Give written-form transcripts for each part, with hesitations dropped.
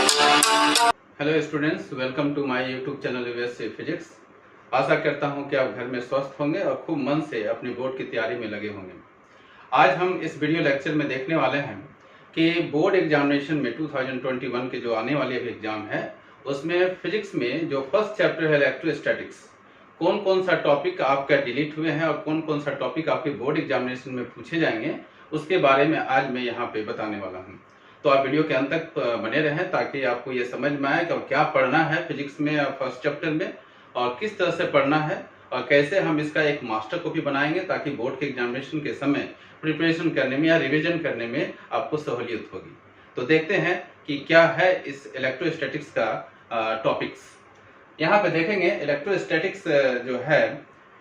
Hello students, welcome to my YouTube channel USC physics. आशा करता हूं कि आप घर में स्वस्थ होंगे और खूब मन से अपनी बोर्ड की तैयारी में लगे होंगे। आज हम इस वीडियो लेक्चर में देखने वाले हैं कि बोर्ड एग्जामिनेशन में 2021 के जो आने वाले एग्जाम है उसमें फिजिक्स में जो फर्स्ट चैप्टर है इलेक्ट्रोस्टैटिक्स, कौन कौन सा टॉपिक आपका डिलीट हुए हैं और कौन कौन सा टॉपिक आपके बोर्ड एग्जामिनेशन में पूछे जाएंगे उसके बारे में आज मैं यहाँ पे बताने वाला हूँ। तो आप वीडियो के अंत तक बने रहें ताकि आपको ये समझ में आए कि क्या पढ़ना है फिजिक्स में फर्स्ट चैप्टर में और किस तरह से पढ़ना है और कैसे हम इसका एक मास्टर कॉपी बनाएंगे ताकि बोर्ड के एग्जामिनेशन के समय प्रिपरेशन करने में या रिवीजन करने में आपको सहूलियत होगी। तो देखते हैं कि क्या है इस इलेक्ट्रोस्टैटिक्स का टॉपिक्स। यहाँ पे देखेंगे इलेक्ट्रोस्टैटिक्स जो है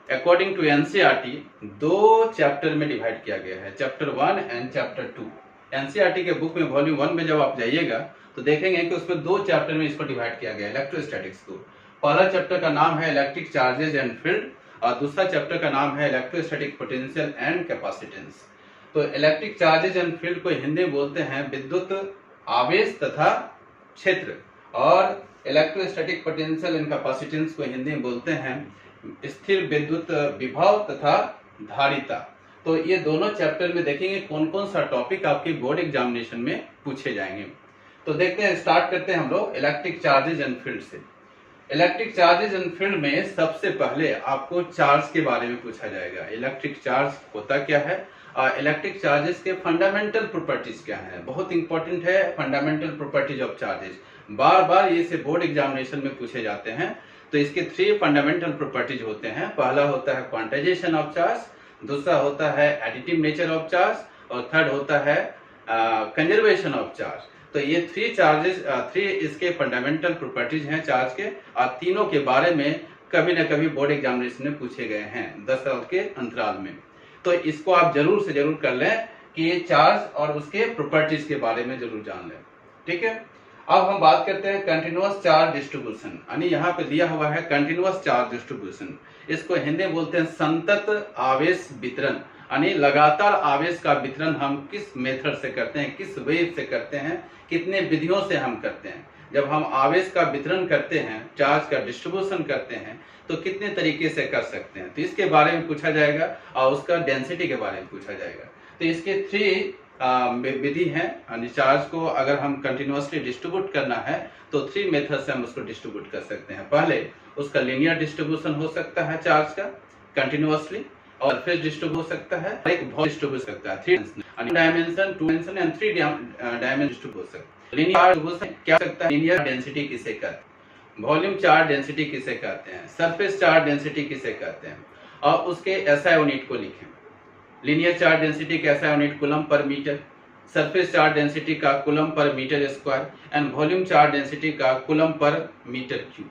अकॉर्डिंग टू एनसीईआरटी दो चैप्टर में डिवाइड किया गया है, चैप्टर 1 एंड चैप्टर 2। एनसीईआरटी के बुक में वॉल्यूम 1 में जब आप जाइएगा तो देखेंगे कि उसमें दो चैप्टर में इसको डिवाइड किया गया है इलेक्ट्रोस्टैटिक्स को। पहला चैप्टर का नाम है इलेक्ट्रिक चार्जेस एंड फील्ड और दूसरा चैप्टर का नाम है इलेक्ट्रोस्टैटिक पोटेंशियल एंड कैपेसिटेंस। तो इलेक्ट्रिक चार्जेस एंड फील्ड को हिंदी में बोलते हैं विद्युत आवेश तथा क्षेत्र और इलेक्ट्रोस्टैटिक पोटेंशियल एंड कैपेसिटेंस को हिंदी में बोलते हैं स्थिर विद्युत विभव तथा धारिता। तो ये दोनों चैप्टर में देखेंगे कौन कौन सा टॉपिक आपके बोर्ड एग्जामिनेशन में पूछे जाएंगे। तो देखते हैं, स्टार्ट करते हैं हम लोग इलेक्ट्रिक चार्जेज एंड फील्ड से। इलेक्ट्रिक चार्जेज एंड फील्ड में सबसे पहले आपको चार्ज के बारे में पूछा जाएगा। इलेक्ट्रिक चार्ज होता क्या है और इलेक्ट्रिक चार्जेस के फंडामेंटल प्रॉपर्टीज क्या है, बहुत इंपॉर्टेंट है फंडामेंटल प्रॉपर्टीज ऑफ चार्जेस। बार बार ये से बोर्ड एग्जामिनेशन में पूछे जाते हैं। तो इसके 3 फंडामेंटल प्रॉपर्टीज होते हैं। पहला होता है क्वांटाइजेशन ऑफ चार्ज, दूसरा होता है एडिटिव नेचर ऑफ चार्ज और थर्ड होता है कंजर्वेशन ऑफ चार्ज। तो ये 3 इसके फंडामेंटल प्रॉपर्टीज हैं चार्ज के और तीनों के बारे में कभी न कभी बोर्ड एग्जामिनेशन में पूछे गए हैं 10 साल के अंतराल में। तो इसको आप जरूर से जरूर कर लें कि ये चार्ज और उसके प्रॉपर्टीज के बारे में जरूर जान लें। ठीक है, अब हम बात करते हैं कंटिन्यूअस चार्ज डिस्ट्रीब्यूशन, यानी यहाँ पे दिया हुआ है कंटिन्यूअस चार्ज डिस्ट्रीब्यूशन। इसको हिंदी में बोलते हैं संतत आवेश वितरण, यानी लगातार आवेश का वितरण हम किस मेथड से करते हैं, किस वे से करते हैं, कितने विधियों से हम करते हैं। जब हम आवेश का वितरण करते हैं, चार्ज का डिस्ट्रीब्यूशन करते हैं तो कितने तरीके से कर सकते हैं, तो इसके बारे में पूछा जाएगा और उसका डेंसिटी के बारे में पूछा जाएगा। तो इसके 3 विधि है, यानी चार्ज को अगर हम कंटिन्यूअसली डिस्ट्रीब्यूट करना है तो 3 मेथड से हम उसको डिस्ट्रीब्यूट कर सकते हैं। पहले उसका लीनियर डिस्ट्रीब्यूशन हो सकता है चार्ज का कंटिन्यूअसली, और सरफेस डिस्ट्रीब्यूट हो सकता है, एक वॉल्यूम डिस्ट्रीब्यूट सकता है 3 dimension 2 dimension and 3 dimension distribute हो सकता है। लीनियर डिस्ट्रीब्यूशन क्या हो सकता है, लीनियर डेंसिटी किसे कहते हैं, वॉल्यूम चार्ज डेंसिटी किसे कहते हैं, सरफेस चार्ज डेंसिटी किसे कहते हैं, और उसके एसआई यूनिट को लिखें। लीनियर चार्ज डेंसिटी का एसआई यूनिट कूलम पर मीटर, सरफेस चार्ज डेंसिटी का कूलम पर metre square and volume charge density का कूलम पर मीटर क्यूब।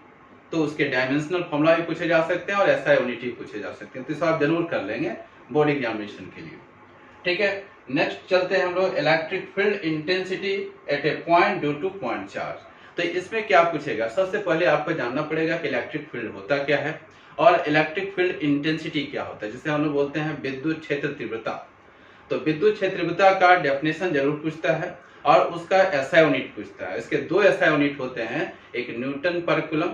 तो उसके डायमेंशनल फॉर्मूला भी पूछे जा सकते हैं और एसआई यूनिट भी पूछे जा सकते हैं। तो इसे आप जरूर कर लेंगे बोर्ड एग्जामिनेशन के लिए। ठीक है, नेक्स्ट चलते हैं हम लोग electric field intensity at a point due two point charge. तो इसमें क्या पूछेगा, सबसे पहले आपको जानना पड़ेगा कि इलेक्ट्रिक फील्ड होता क्या है और इलेक्ट्रिक फील्ड इंटेंसिटी क्या होता है, जिसे हम लोग बोलते हैं विद्युत क्षेत्र तीव्रता। तो विद्युत क्षेत्र तीव्रता का डेफिनेशन जरूर पूछता है और उसका एसआई यूनिट पूछता है। इसके 2 एसआई यूनिट होते हैं, एक न्यूटन पर कूलम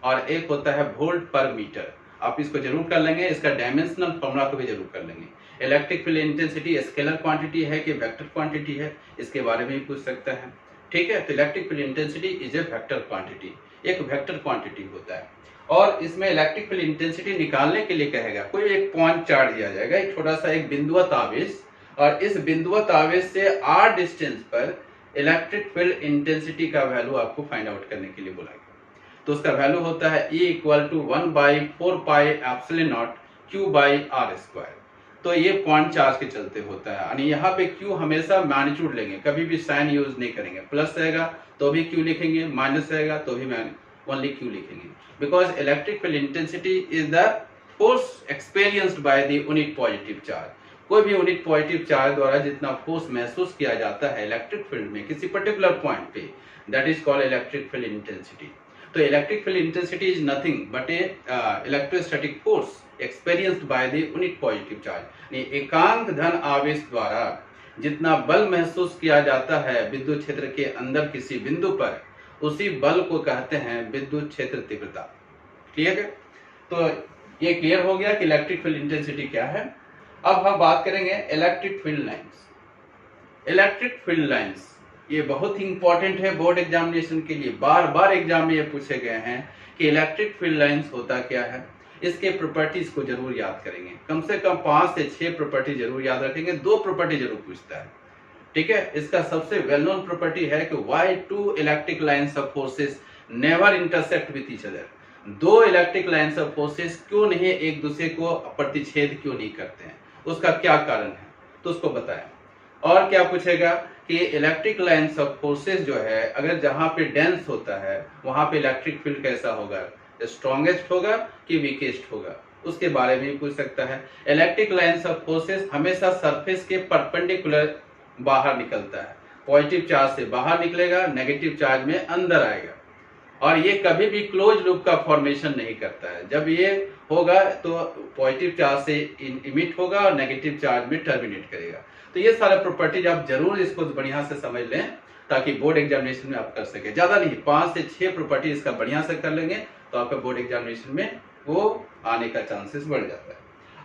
और एक होता है वोल्ट पर मीटर। आप इसको जरूर कर लेंगे, इसका डायमेंशनल फॉर्मूला को भी जरूर कर लेंगे। Electric field intensity scalar quantity है कि वेक्टर क्वांटिटी है, इसके बारे में भी पूछ सकता है। ठीक है, तो electric field intensity is a vector quantity, एक वेक्टर क्वांटिटी होता है। और इसमें इलेक्ट्रिक फील्ड इंटेंसिटी निकालने के लिए कहेगा कोई एक पॉइंट चार्ज दिया जाएगा, एक छोटा सा एक बिंदुवत आवेश, और इस बिंदुवत आवेश से r डिस्टेंस पर इलेक्ट्रिक फील्ड इंटेंसिटी का वैल्यू आपको फाइंड आउट करने के लिए बोला गया। तो उसका वैल्यू होता है E = 1/4πε0 Q/r²। तो ये पॉइंट चार्ज के चलते होता है, यानी यहाँ पे Q हमेशा मैग्नीट्यूड लेंगे, कभी भी साइन यूज नहीं करेंगे। प्लस रहेगा तो भी Q लिखेंगे, माइनस रहेगा तो भी ओनली Q लिखेंगे, because electric field intensity is the force experienced by the unit positive charge. कोई भी यूनिट पॉजिटिव चार्ज द्वारा जितना फोर्स महसूस किया जाता है इलेक्ट्रिक फील्ड में किसी पर्टिकुलर पॉइंट पे, that is called electric field intensity. तो electric field intensity is nothing but a electrostatic force experienced by the unit positive charge. एकांक धन आवेश द्वारा जितना बल महसूस किया जाता है विद्युत क्षेत्र के अंदर किसी बिंदु पर, उसी बल को कहते हैं विद्युत क्षेत्र तीव्रता। क्लियर है? तो ये क्लियर हो गया कि इलेक्ट्रिक फील्ड इंटेंसिटी क्या है। अब हम बात करेंगे electric field lines. Electric field lines ये बहुत ही इंपॉर्टेंट है बोर्ड एग्जामिनेशन के लिए। बार बार एग्जाम में ये पूछे गए हैं कि इलेक्ट्रिक फील्ड लाइंस होता क्या है। इसके प्रॉपर्टीज को जरूर याद करेंगे, कम से कम 5 से 6 प्रॉपर्टी जरूर याद रखेंगे। 2 प्रॉपर्टी जरूर पूछता है, ठीक है। इसका सबसे वेल नोन प्रॉपर्टी है कि why 2 electric lines of forces never intersect with each other. 2 electric lines of forces क्यों नहीं एक दूसरे को प्रतिच्छेद क्यों नहीं करते हैं, उसका क्या कारण है, तो उसको बताएं। और क्या पूछेगा कि इलेक्ट्रिक लाइंस ऑफ फोर्सेस जो है, अगर जहां पे डेंस होता है वहां पे इलेक्ट्रिक फील्ड कैसा होगा, स्ट्रॉन्गेस्ट होगा कि वीकेस्ट होगा, उसके बारे में भी पूछ सकता है। इलेक्ट्रिक लाइंस ऑफ फोर्सेस हमेशा सरफेस के परपेंडिकुलर बाहर निकलता है। पॉजिटिव चार्ज से बाहर निकलेगा, नेगेटिव चार्ज में अंदर आएगा, और ये कभी भी क्लोज लूप का फॉर्मेशन नहीं करता है। जब ये होगा तो पॉजिटिव चार्ज से इमिट होगा और नेगेटिव चार्ज में टर्मिनेट करेगा। तो ये सारे प्रॉपर्टीज आप जरूर इसको बढ़िया से समझ लें ताकि बोर्ड एग्जामिनेशन में आप कर सके। ज्यादा नहीं, 5 से 6 प्रॉपर्टी इसका बढ़िया से कर लेंगे तो आपका बोर्ड एग्जामिनेशन में वो आने का चांसेस बढ़ जाता है।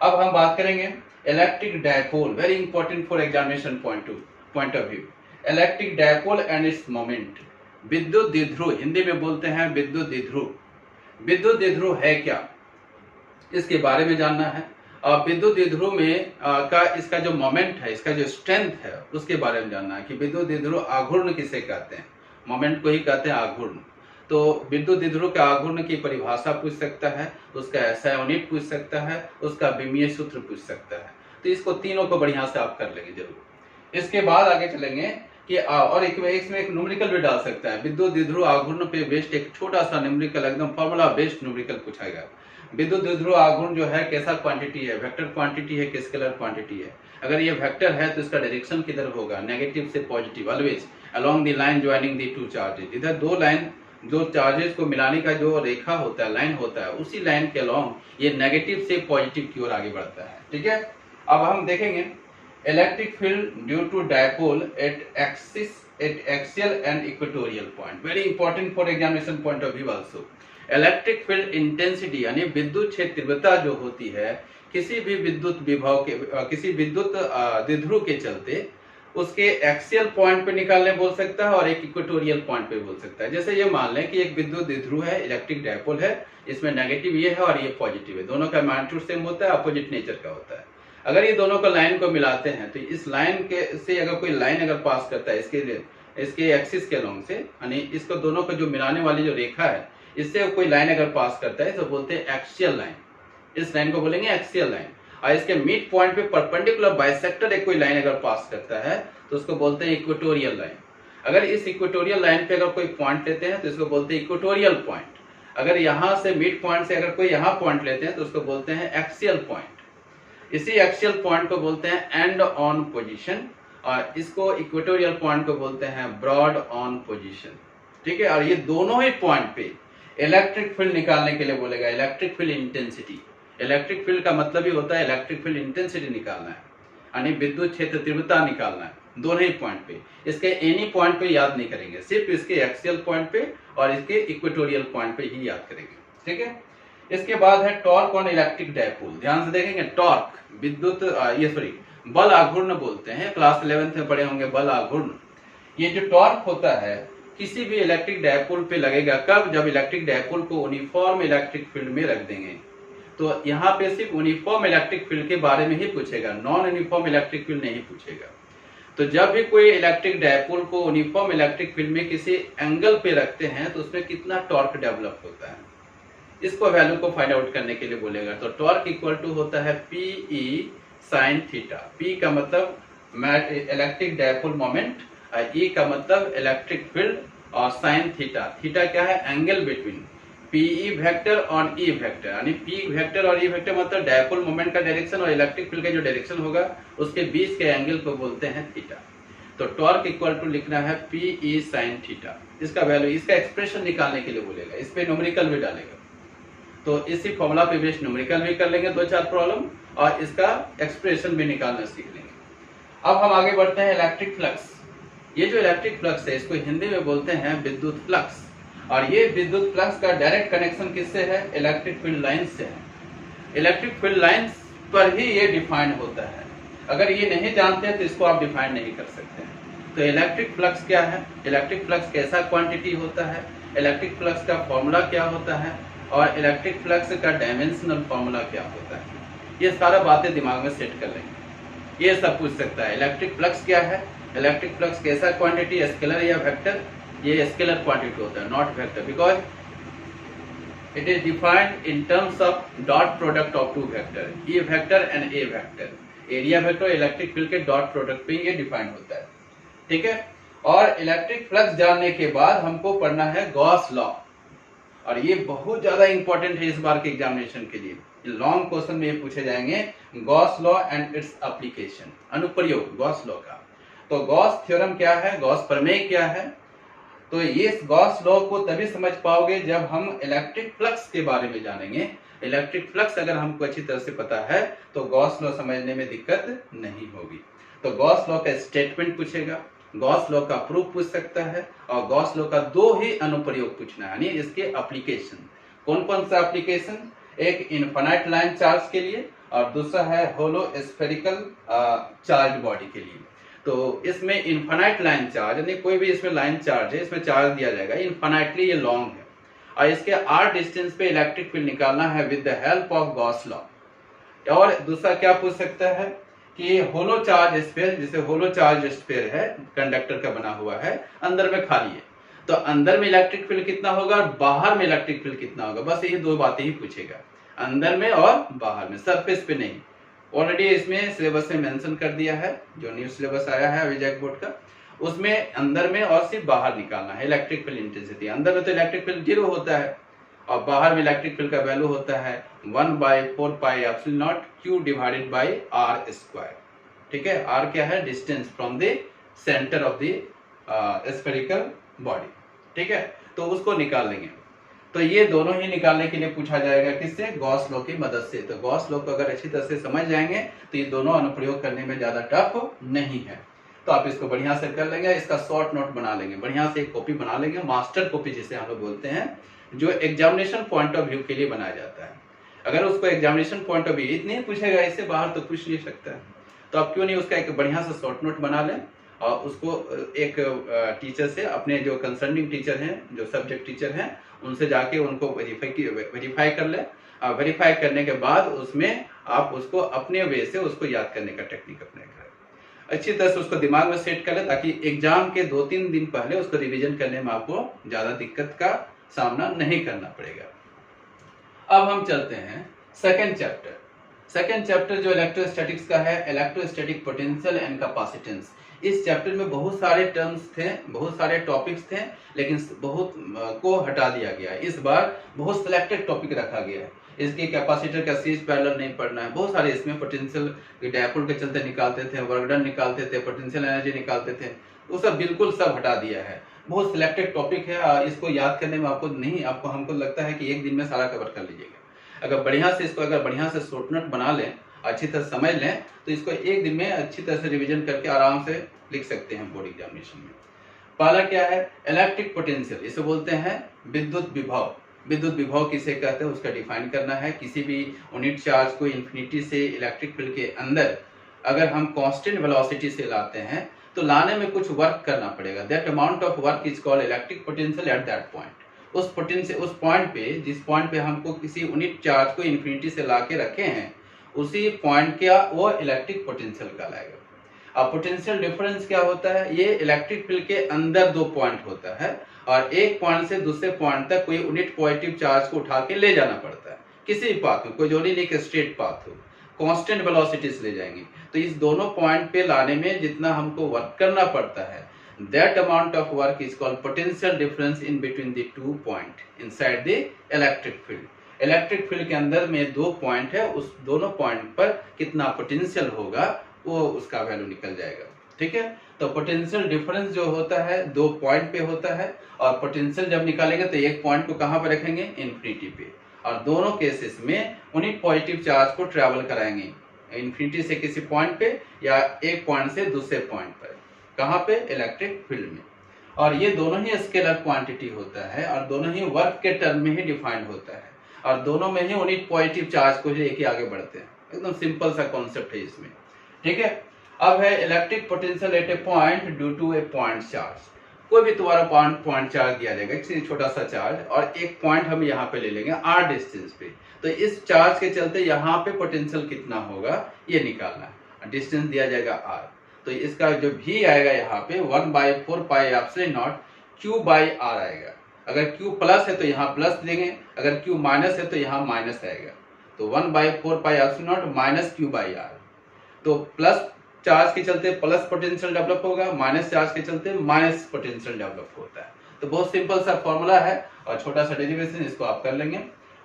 अब हम बात करेंगे electric dipole, very important for examination point of view. Electric dipole and its moment. विद्युत द्विध्रुव, हिंदी में बोलते हैं विद्युत द्विध्रुव। विद्युत द्विध्रुव है क्या, इसके बारे में जानना है। विद्युत द्विध्रुव में इसका जो मोमेंट है, इसका जो स्ट्रेंथ है, उसके बारे में जानना है कि विद्युत द्विध्रुव आघूर्ण किसे कहते हैं। मोमेंट को ही कहते हैं आघूर्ण। तो विद्युत द्विध्रुव के आघूर्ण की परिभाषा पूछ सकता है, उसका SI यूनिट पूछ सकता है, उसका विमीय सूत्र पूछ सकता है। तो इसको तीनों को बढ़िया से आप कर लेंगे जरूर। इसके बाद आगे चलेंगे कि और इसमें एक न्यूमेरिकल भी डाल सकता है। विद्युत द्विध्रुव आघूर्ण पे बेस्ड एक छोटा सा न्यूमेरिकल, एकदम फॉर्मूला बेस्ड न्यूमेरिकल पूछाएगा। विद्युत द्विध्रुव आघूर्ण जो है कैसा क्वांटिटी है, वेक्टर क्वांटिटी है कि स्केलर क्वांटिटी है। अगर ये वेक्टर है तो इसका डायरेक्शन किधर होगा, नेगेटिव से positive, always along the line joining the 2 charges. इधर 2 लाइन, 2 चार्जेस को मिलाने का जो रेखा होता है, लाइन होता है, उसी लाइन के अलोंग ये नेगेटिव से पॉजिटिव की ओर आगे बढ़ता है, ठीक है। अब हम देखेंगे electric field due to dipole at axial and equatorial point, very important for examination point of view also. Electric field intensity यानी विद्युत क्षेत्र तीव्रता जो होती है किसी भी विद्युत विभव के, किसी विद्युत द्विध्रुव के चलते उसके एक्सियल पॉइंट पे निकालने बोल सकता है और एक इक्वेटोरियल पॉइंट पे बोल सकता है। जैसे ये मान लें कि एक विद्युत द्विध्रुव है, इलेक्ट्रिक डायपोल है, इसमें नेगेटिव ये है और ये पॉजिटिव है, दोनों का मैग्नीट्यूड सेम होता है, अपोजिट नेचर का होता है। अगर ये दोनों को लाइन को मिलाते हैं तो इस लाइन के से अगर कोई लाइन अगर पास करता है इसके एक्सिस के अलोंग से, यानी इसको दोनों को जो मिलाने वाली जो रेखा है इससे कोई लाइन अगर पास करता है तो बोलते हैं एक्सियल लाइन। इस लाइन को बोलेंगे एक्सियल लाइन। और इसके मिड पॉइंट पे परपेंडिकुलर बाइसेक्टर एक कोई लाइन अगर पास करता है तो उसको बोलते हैं इक्वेटोरियल लाइन। अगर इस इक्वेटोरियल लाइन पे अगर कोई पॉइंट लेते हैं तो इसको बोलते हैं इक्वेटोरियल पॉइंट। अगर यहाँ से मिड पॉइंट से अगर कोई यहाँ पॉइंट लेते हैं तो उसको बोलते हैं एक्सियल पॉइंट। इसी एक्सियल पॉइंट को बोलते हैं एंड ऑन पोजिशन, और इसको इक्वेटोरियल पॉइंट को बोलते हैं ब्रॉड ऑन पोजिशन, ठीक है। और ये दोनों ही पॉइंट पे इलेक्ट्रिक फील्ड निकालने के लिए बोलेगा electric field intensity. Electric field का मतलब ही होता है इलेक्ट्रिक फील्ड इंटेंसिटी निकालना है, यानी विद्युत क्षेत्र तीव्रता निकालना है, दोनों ही पॉइंट पे। इसके एनी पॉइंट पे याद नहीं करेंगे, सिर्फ इसके एक्सियल पॉइंट पे और इसके इक्वेटोरियल पॉइंट पे ही याद करेंगे, ठीक है। इसके बाद है टॉर्क ऑन इलेक्ट्रिक डायपोल। ध्यान से देखेंगे, टॉर्क विद्युत बल आघूर्ण बोलते हैं, क्लास 11th में पढ़े होंगे बल आघूर्ण। ये जो टॉर्क होता है किसी भी इलेक्ट्रिक डायपोल पे लगेगा कब, जब इलेक्ट्रिक डायपोल को यूनिफॉर्म इलेक्ट्रिक फील्ड में रख देंगे। तो यहाँ पे सिर्फ यूनिफॉर्म इलेक्ट्रिक फील्ड के बारे में ही पूछेगा, नॉन यूनिफॉर्म इलेक्ट्रिक फील्ड नहीं पूछेगा। तो जब भी कोई इलेक्ट्रिक डायपोल को यूनिफॉर्म इलेक्ट्रिक फील्ड में किसी एंगल पे रखते हैं तो उसमें कितना टॉर्क डेवलप होता है, इसको वैल्यू को फाइंड आउट करने के लिए बोलेगा। तो टॉर्क इक्वल टू होता है PE sin थीटा। P का मतलब इलेक्ट्रिक डायपोल मोमेंट, E का मतलब इलेक्ट्रिक फील्ड, और साइन थीटा, थीटा क्या है, एंगल बिटवीन PE वेक्टर और E वेक्टर, यानी P वेक्टर और E वेक्टर मतलब डायपोल मोमेंट का डायरेक्शन और इलेक्ट्रिक फील्ड का जो डायरेक्शन होगा उसके बीच के एंगल को बोलते हैं थीटा। तो टॉर्क इक्वल टू लिखना है PE sin थीटा। इसका वैल्यू, इसका एक्सप्रेशन निकालने के लिए बोलेगा, इस पे न्यूमेरिकल भी डालेगा। तो इसी फॉर्मूला पे बेस्ड न्यूमेरिकल भी कर लेंगे 2-4 प्रॉब्लम, और इसका एक्सप्रेशन भी निकालना सीख लेंगे। अब हम आगे बढ़ते हैं इलेक्ट्रिक फ्लक्स। ये जो इलेक्ट्रिक फ्लक्स है इसको हिंदी में बोलते हैं विद्युत फ्लक्स। और ये विद्युत फ्लक्स का डायरेक्ट कनेक्शन किससे है? इलेक्ट्रिक फील्ड लाइन से है। इलेक्ट्रिक फील्ड लाइंस पर ही ये डिफाइन होता है। अगर ये नहीं जानते हैं तो इसको आप डिफाइन नहीं कर सकते हैं। तो इलेक्ट्रिक फ्लक्स क्या है, इलेक्ट्रिक फ्लक्स कैसा क्वांटिटी होता है, इलेक्ट्रिक फ्लक्स का फॉर्मूला क्या होता है, और इलेक्ट्रिक फ्लक्स का डायमेंशनल फॉर्मूला क्या होता है, ये सारा बातें दिमाग में सेट कर लेंगे। ये सब पूछ सकता है। इलेक्ट्रिक फ्लक्स क्या है, इलेक्ट्रिक फ्लक्स कैसा क्वांटिटी, स्केलर या वेक्टर? ये स्केलर क्वांटिटी होता है, not vector, because it is defined in terms of dot product of two vector, E vector and A vector। Area vector electric field के dot product पे ये define होता है, ठीक है। और इलेक्ट्रिक फ्लक्स जानने के बाद हमको पढ़ना है गॉस लॉ, और ये बहुत ज्यादा इंपॉर्टेंट है इस बार के एग्जामिनेशन के लिए। लॉन्ग क्वेश्चन में ये पूछे जाएंगे Gauss law and its application, अनुप्रयोग गॉस लॉ का। तो गॉस थ्योरम क्या है, गॉस प्रमेय क्या है, तो ये गॉस लॉ को तभी समझ पाओगे जब हम इलेक्ट्रिक फ्लक्स के बारे में जानेंगे। इलेक्ट्रिक फ्लक्स अगर हमको अच्छी तरह से पता है तो गॉस लॉ समझने में दिक्कत नहीं होगी। तो गॉस लॉ का स्टेटमेंट पूछेगा, गॉस लॉ का प्रूफ पूछ सकता है, और गॉस लॉ का दो ही अनुप्रयोग पूछना है, यानी इसके एप्लीकेशन। कौन कौन सा एप्लीकेशन? एक इनफाइनाइट लाइन चार्ज के लिए और दूसरा है होलो स्फेरिकल चार्ज बॉडी के लिए। तो इसमें इनफाइनाइट लाइन चार्ज, यानी कोई भी इसमें लाइन चार्ज है, इसमें चार्ज दिया जाएगा इनफाइनाइटली, ये लॉन्ग है, और इसके r डिस्टेंस पे इलेक्ट्रिक फील्ड निकालना है with the help of Gauss law. और दूसरा क्या पूछ सकता है कि होलो चार्ज स्फीयर, जैसे होलो चार्ज स्फीयर है, कंडक्टर का बना हुआ है, अंदर में खाली है, तो अंदर में इलेक्ट्रिक फील्ड कितना होगा और बाहर में इलेक्ट्रिक फील्ड कितना होगा, बस ये दो बातें ही पूछेगा, अंदर में और बाहर में, सरफेस पे नहीं। ऑलरेडी इसमें सिलेबस में मेंशन कर दिया है, जो न्यू सिलेबस आया है विजय बोर्ड का, उसमें अंदर में और सिर्फ बाहर निकालना है इलेक्ट्रिक फील्ड इंटेंसिटी। अंदर में तो इलेक्ट्रिक फील्ड 0 होता है और बाहर में इलेक्ट्रिक फील्ड का वैल्यू होता है 1/4πε0 Q divided by r square, ठीक है। r क्या है? Distance from the centre of the spherical body, ठीक है। तो उसको निकाल लेंगे। तो ये दोनों ही निकालने के लिए पूछा जाएगा किससे? गॉस लॉ की मदद से। तो गॉस लॉ को अगर अच्छी तरह से समझ जाएंगे तो ये दोनों अनुप्रयोग करने में ज्यादा टफ नहीं है। तो आप इसको बढ़िया से कर लेंगे, इसका शॉर्ट नोट बना लेंगे, बढ़िया से एक कॉपी बना लेंगे, मास्टर कॉपी जिसे हम लोग बोलते हैं, जो एग्जामिनेशन पॉइंट ऑफ व्यू के लिए बनाया जाता है। अगर उसको एग्जामिनेशन पॉइंट ऑफ व्यू इतनी पूछेगा, इससे बाहर तो पूछ नहीं सकता है, तो आप क्यों नहीं उसका एक बढ़िया सा शॉर्ट नोट बना लें और उसको एक टीचर से, अपने जो कंसर्निंग टीचर हैं, जो सब्जेक्ट टीचर हैं, उनसे जाके उनको वेरीफाई कर ले। वेरीफाई करने के बाद उसमें आप उसको अपने वे से उसको याद करने का टेक्निक अपने करें, अच्छी तरह से उसको दिमाग में सेट कर ले, ताकि एग्जाम के 2-3 दिन पहले उसको रिवीजन करने में आपको ज्यादा दिक्कत का सामना नहीं करना पड़ेगा। अब हम चलते हैं सेकेंड चैप्टर। सेकेंड चैप्टर जो इलेक्ट्रोस्टैटिक्स का है, इलेक्ट्रोस्टैटिक पोटेंशियल एंड कैपेसिटेंस। इस चैप्टर में बहुत सारे टर्म्स थे, बहुत सारे टॉपिक्स थे, लेकिन बहुत को हटा दिया गया है। इस बार बहुत सिलेक्टेड टॉपिक रखा गया है। इसके कैपेसिटर का सीरीज पैरेलल नहीं पढ़ना है, बहुत सारे इसमें पोटेंशियल डायपोल के चलते निकालते थे, वर्क डन निकालते थे, पोटेंशियल एनर्जी निकालते थे, वो सब बिल्कुल सब हटा दिया है। बहुत सिलेक्टेड टॉपिक है, इसको याद करने में आपको हमको लगता है कि एक दिन में सारा कवर कर लीजिएगा। अगर बढ़िया से इसको बढ़िया से शॉर्ट नोट बना लें, अच्छी तरह समझ लें, तो इसको एक दिन में अच्छी तरह से रिवीजन करके आराम से लिख सकते हैं बोर्ड एग्जामिनेशन में। पहला क्या है? इलेक्ट्रिक पोटेंशियल, इसे बोलते हैं विद्युत विभव। विद्युत विभव किसे कहते हैं उसका डिफाइन करना है। किसी भी यूनिट चार्ज को इन्फिनिटी से इलेक्ट्रिक फील्ड के अंदर अगर हम कांस्टेंट वेलोसिटी से लाते हैं तो लाने में कुछ वर्क करना पड़ेगा। That amount of work is called electric potential at that point. उस पॉइंट पे, जिस पॉइंट पे हमको किसी यूनिट चार्ज को इन्फिनिटी से ला के रखे हैं, उसी पॉइंट का वो इलेक्ट्रिक पोटेंशियल कहलाएगा। अब पोटेंशियल डिफरेंस क्या होता है? ये इलेक्ट्रिक फील्ड के अंदर दो पॉइंट होता है और एक पॉइंट से दूसरे पॉइंट तक कोई यूनिट पॉजिटिव चार्ज को उठा के ले जाना पड़ता है, किसी भी पाथ में, कोई जरूरी नहीं कि स्ट्रेट पाथ हो, कांस्टेंट वेलोसिटी से ले जाएंगे। तो इस दोनों पॉइंट पे लाने में जितना हमको वर्क करना पड़ता है, that amount of work is called potential difference in between the two point inside the electric field। Electric field के अंदर में दो पॉइंट है, उस दोनों पॉइंट पर कितना पोटेंशियल होगा वो उसका वैल्यू निकल जाएगा, ठीक है। तो पोटेंशियल डिफरेंस जो होता है दो पॉइंट पे होता है, और पोटेंशियल जब निकालेंगे तो एक पॉइंट को कहां पर रखेंगे? इन्फिनिटी पे, और दोनों केसेस में यूनिट पॉजिटिव चार्ज को ट्रेवल कराएंगे इन्फिनिटी से किसी पॉइंट पे या एक पॉइंट से दूसरे पॉइंट पर, कहां पे? इलेक्ट्रिक फील्ड में। और ये दोनों ही स्केलर क्वांटिटी होता है और दोनों ही वर्क के टर्म में ही डिफाइंड होता है और दोनों में ही यूनिट पॉजिटिव चार्ज को लेके आगे बढ़ते हैं। एकदम सिंपल सा कॉन्सेप्ट है इसमें, ठीक है। अब है electric potential at a point due to a point charge. कोई भी तुम्हारा पॉइंट चार्ज दिया जाएगा, किसी छोटा सा चार्ज, और एक पॉइंट हम यहाँ पे ले लेंगे r डिस्टेंस पे। तो इस चार्ज के चलते यहाँ पे पोटेंशियल कितना होगा ये निकालना है। डिस्टेंस दिया जाएगा r, तो इसका जो v आएगा यहाँ पे 1/4 pi epsilon not q by r आएगा। अगर q प्लस है तो यहाँ प्लस देंगे, अगर q माइनस है तो यहाँ माइनस आएगा। तो 1/4 pi epsilon not minus q by r। तो प्लस चार्ज के चलते प्लस पोटेंशियल डेवलप होगा, माइनस चार्ज के चलते माइनस पोटेंशियल डेवलप होता है। तो बहुत सिंपल सा फॉर्मूला है और छोटा सा डेरिवेशन इसको आप कर लेंगे।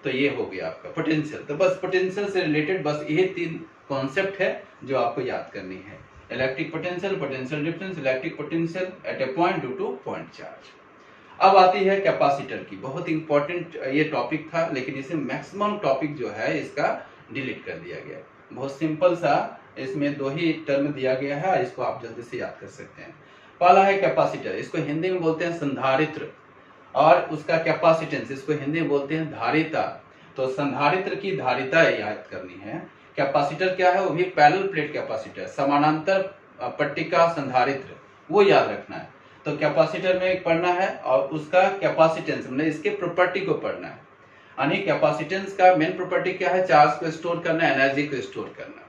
तो ये हो गया आपका पोटेंशियल। तो बस पोटेंशियल से रिलेटेड बस ये 3 कॉन्सेप्ट है जो आपको याद करनी है। Electric potential, potential difference, electric potential at a point due two point charge. अब आती है कैपेसिटर की। बहुत इंपॉर्टेंट ये टॉपिक था, लेकिन इसे मैक्सिमम टॉपिक जो है इसका डिलीट कर दिया गया। बहुत सिंपल सा, इसमें 2 ही टर्म दिया गया है और इसको आप जल्दी से याद कर सकते हैं। पहला है कैपेसिटर, इसको हिंदी में बोलते हैं संधारित्र, और उसका कैपेसिटेंस इसको हिंदी में बोलते हैं धारिता। तो संधारित्र की धारिता याद करनी है। कैपेसिटर क्या है, वो भी पैरेलल प्लेट कैपेसिटर, समानांतर पट्टिका संधारित्र, वो याद रखना है। तो कैपेसिटर में पढ़ना है और उसका कैपेसिटेंस मतलब इसके प्रॉपर्टी को पढ़ना है। यानी कैपेसिटेंस का मेन प्रॉपर्टी क्या है, चार्ज को स्टोर करना, एनर्जी को स्टोर करना।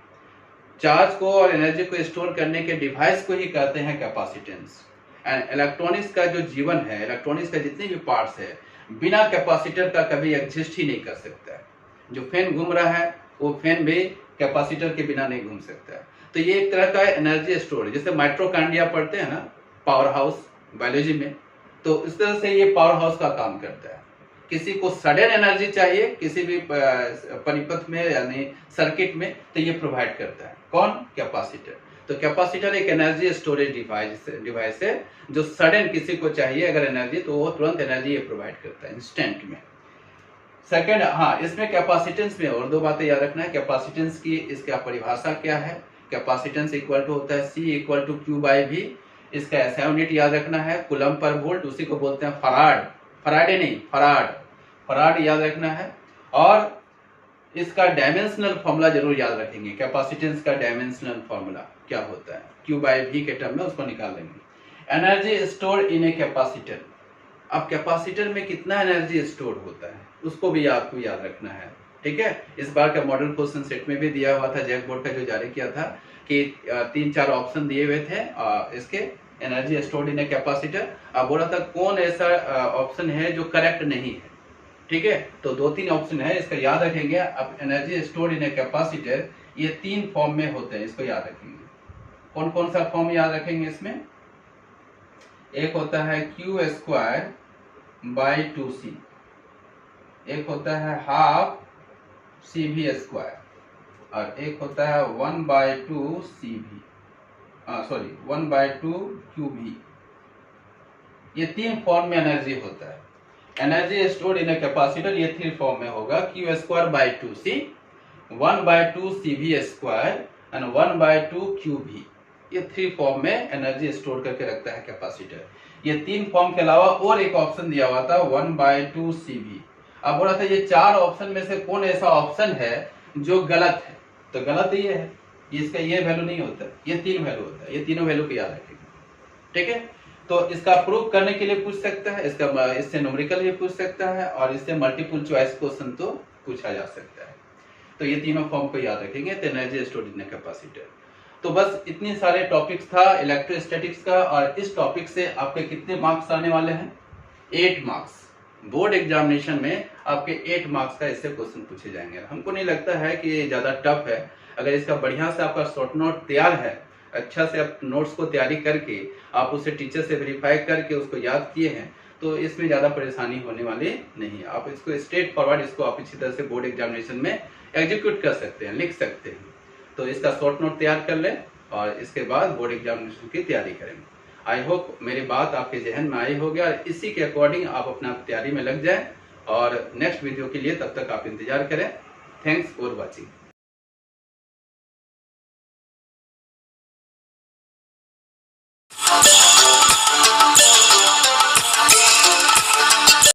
चार्ज को और एनर्जी को स्टोर करने के डिवाइस को ही कहते हैं कैपेसिटेंस। एंड इलेक्ट्रॉनिक्स का जो जीवन है, इलेक्ट्रॉनिक्स का जितने भी पार्ट्स है, बिना कैपेसिटर का कभी एग्जिस्ट ही नहीं कर सकता है। जो फैन घूम रहा है वो फैन भी कैपेसिटर के बिना नहीं घूम सकता है। तो ये एक तरह का एनर्जी स्टोरेज, जैसे माइटोकॉन्ड्रिया पढ़ते हैं ना पावर हाउस बायोलॉजी में, तो इस तरह से ये पावर हाउस का काम करता है। किसी को सडन एनर्जी चाहिए किसी भी परिपथ में यानी सर्किट में, तो ये प्रोवाइड करता है। कौन, कैपेसिटर। तो कैपेसिटर एक एनर्जी स्टोरेज डिवाइस है जो सडन किसी को चाहिए अगर एनर्जी, तो वो तुरंत एनर्जी ये प्रोवाइड करता है इंस्टेंट में। सेकंड, हाँ, इसमें कैपेसिटेंस में और 2 बातें याद रखना है। कैपेसिटेंस की इसका परिभाषा क्या है, कैपेसिटेंस इक्वल टू होता है C equal to Q by V। इसका SI यूनिट याद रखना है, कूलम पर वोल्ट, उसी को बोलते हैं फराड। फराडे नहीं, फराड याद रखना है। और इसका डायमेंशनल फॉर्मूला जरूर याद रखेंगे। कैपेसिटेंस का डायमेंशनल फॉर्मूला क्या होता है, Q बाई V के टर्म में उसको निकाल लेंगे। Energy store in a capacitor. अब कैपेसिटर में कितना एनर्जी स्टोर होता है उसको भी आपको याद रखना है, ठीक है। इस बार का मॉडल क्वेश्चन सेट में भी दिया हुआ था, जैक बोर्ड का जो जारी किया था, कि 3-4 ऑप्शन दिए हुए थे इसके energy stored in a capacitor. अब बोला था कौन ऐसा ऑप्शन है जो करेक्ट नहीं है, ठीक है। तो 2-3 ऑप्शन है, इसका याद रखेंगे। अब energy stored in a capacitor ये 3 फॉर्म में होते हैं, इसको याद रखेंगे। कौन कौन सा फॉर्म याद रखेंगे इसमें, एक होता है Q स्क्वायर बाई 2C, एक होता है हाफ CV स्क्वायर, और एक होता है 1/2 CV, सॉरी 1/2 QV। ये 3 फॉर्म में एनर्जी होता है। Energy stored in a capacitor ये 3 फॉर्म में होगा, Q square by 2C, 1/2 CV square and 1/2 QV। ये 3 फॉर्म में एनर्जी स्टोर करके रखता है कैपेसिटर। ये 3 फॉर्म के अलावा और एक ऑप्शन दिया हुआ था 1/2 CV। अब बोला था ये 4 ऑप्शन में से कौन ऐसा ऑप्शन है जो गलत है, तो गलत ये है, इसका ये वैल्यू नहीं होता, ये 3 वैल्यू होता है। ये तीनों वैल्यू को याद रखेंगे, ठीक है। तो इसका प्रूव करने के लिए पूछ सकता है, इसका इससे न्यूमेरिकल भी पूछ सकता है, और इससे मल्टीपल चॉइस क्वेश्चन तो पूछा जा सकता है। तो ये तीनों फॉर्म को याद रखेंगे, तो energy stored in a capacitor. तो बस इतने सारे टॉपिक्स था इलेक्ट्रोस्टैटिक्स का, और इस टॉपिक से आपके कितने मार्क्स आने वाले हैं, 8 मार्क्स। बोर्ड एग्जामिनेशन में आपके 8 मार्क्स का इससे क्वेश्चन पूछे जाएंगे। हमको नहीं लगता है कि ये ज्यादा टफ है। अगर इसका बढ़िया से आपका शॉर्ट नोट तैयार है, अच्छा से आप नोट्स को तैयारी करके आप उसे टीचर से वेरीफाई करके उसको याद किए हैं, तो इसमें ज्यादा परेशानी होने वाली नहीं है। आप इसको स्ट्रेट फॉरवर्ड इसको आप इसी तरह से बोर्ड एग्जामिनेशन में एग्जीक्यूट कर सकते हैं, लिख सकते हैं। तो इसका शॉर्ट नोट तैयार कर लें और इसके बाद बोर्ड एग्जामिनेशन की तैयारी करेंगे। आई होप मेरी बात आपके जहन में आई होगी और इसी के अकॉर्डिंग आप अपना तैयारी में लग जाएं। और नेक्स्ट वीडियो के लिए तब तक आप इंतजार करें। Thanks for watching.